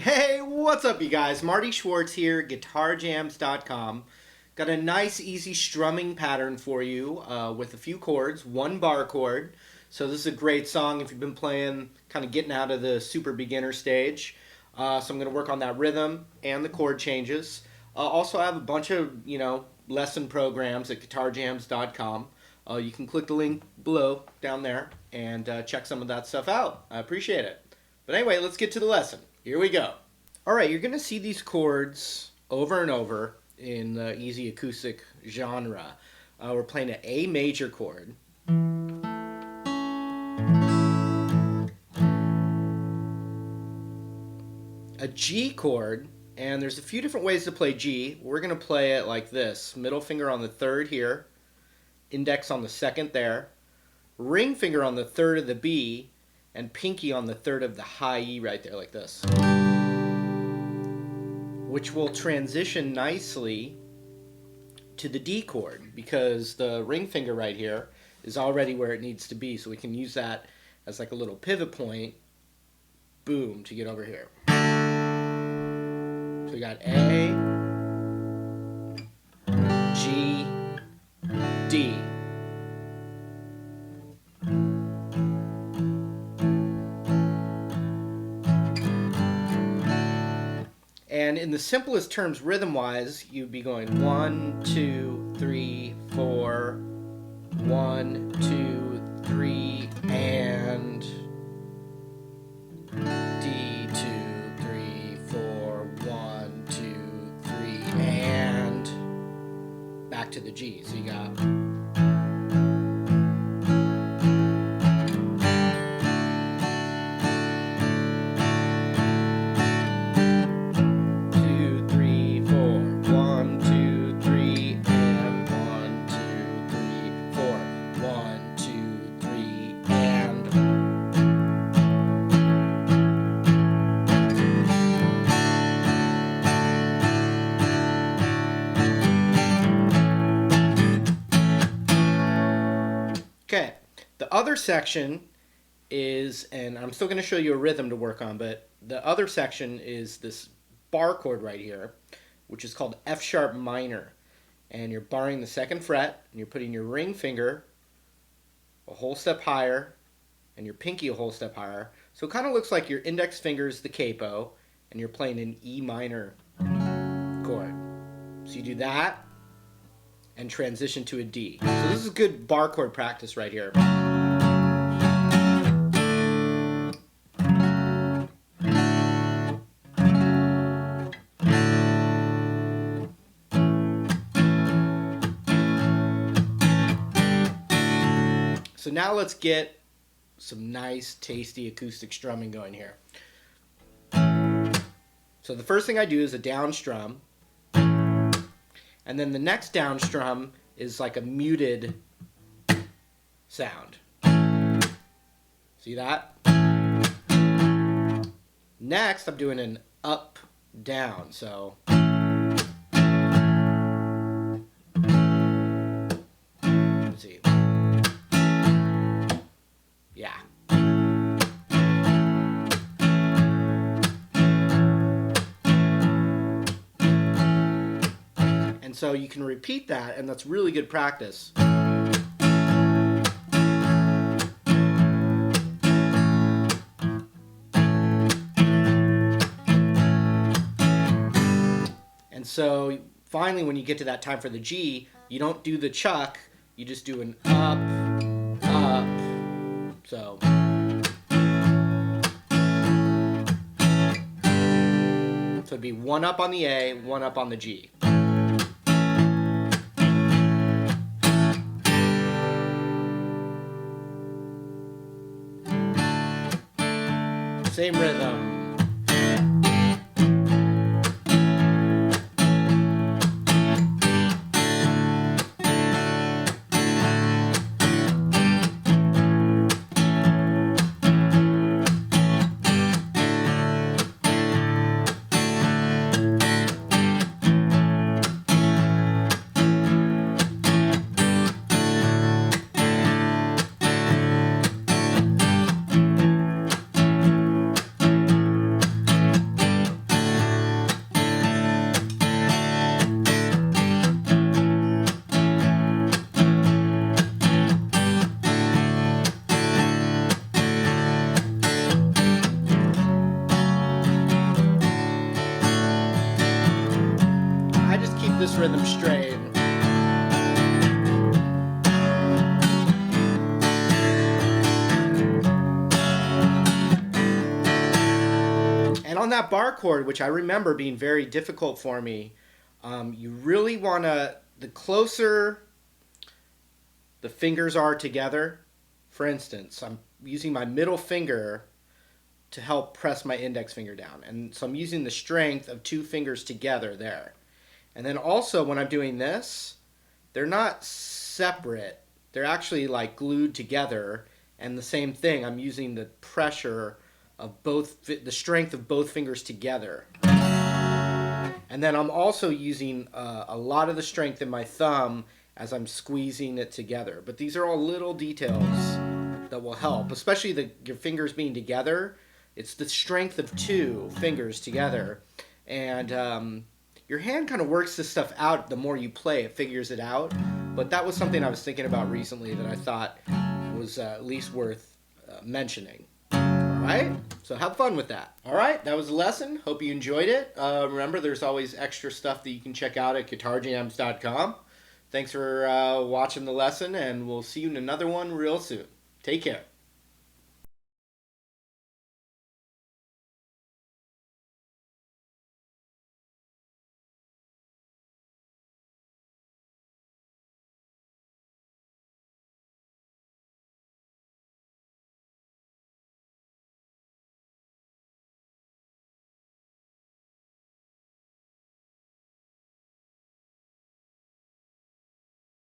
Hey, what's up you guys? Marty Schwartz here, guitarjams.com. Got a nice easy strumming pattern for you with a few chords, one bar chord. So this is a great song if you've been playing, kind of getting out of the super beginner stage. So I'm going to work on that rhythm and the chord changes. Also I have a bunch of, lesson programs at guitarjams.com. You can click the link below down there and check some of that stuff out. I appreciate it. But anyway, let's get to the lesson. Here we go. Alright, you're going to see these chords over and over in the easy acoustic genre. We're playing an A major chord. A G chord, and there's a few different ways to play G. We're going to play it like this. Middle finger on the third here, index on the second there, ring finger on the third of the B, and pinky on the third of the high E right there like this. Which will transition nicely to the D chord because the ring finger right here is already where it needs to be, so we can use that as like a little pivot point, boom, to get over here. So we got A, G, D. And in the simplest terms, rhythm-wise, you'd be going 1, 2, 3, 4, 1, 2, 3, and D, 2, 3, 4, 1, 2, 3, and back to the G. So you got okay, the other section is, and I'm still going to show you a rhythm to work on, but the other section is this bar chord right here, which is called F sharp minor. And you're barring the second fret, and you're putting your ring finger a whole step higher, and your pinky a whole step higher. So it kind of looks like your index finger is the capo, and you're playing an E minor chord. So you do that, and transition to a D. So this is good bar chord practice right here. So now let's get some nice, tasty acoustic strumming going here. So the first thing I do is a down strum. And then the next down strum is like a muted sound. See that? Next, I'm doing an up, down. So let's see. Yeah. So you can repeat that, and that's really good practice. And so finally, when you get to that time for the G, you don't do the chuck, you just do an up, up. So it'd be one up on the A, one up on the G. Same rhythm. this rhythm straight. And on that bar chord, which I remember being very difficult for me, you really want to, the closer the fingers are together, for instance, I'm using my middle finger to help press my index finger down. And so I'm using the strength of two fingers together there. And then also when I'm doing this, they're not separate. They're actually like glued together. And the same thing, I'm using the pressure of both, the strength of both fingers together. And then I'm also using a lot of the strength in my thumb as I'm squeezing it together. But these are all little details that will help, especially your fingers being together. It's the strength of two fingers together. And your hand kind of works this stuff out. The more you play, it figures it out. But that was something I was thinking about recently that I thought was at least worth mentioning. Alright, so have fun with that. Alright, that was the lesson. Hope you enjoyed it. Remember, there's always extra stuff that you can check out at guitarjams.com. Thanks for watching the lesson, and we'll see you in another one real soon. Take care.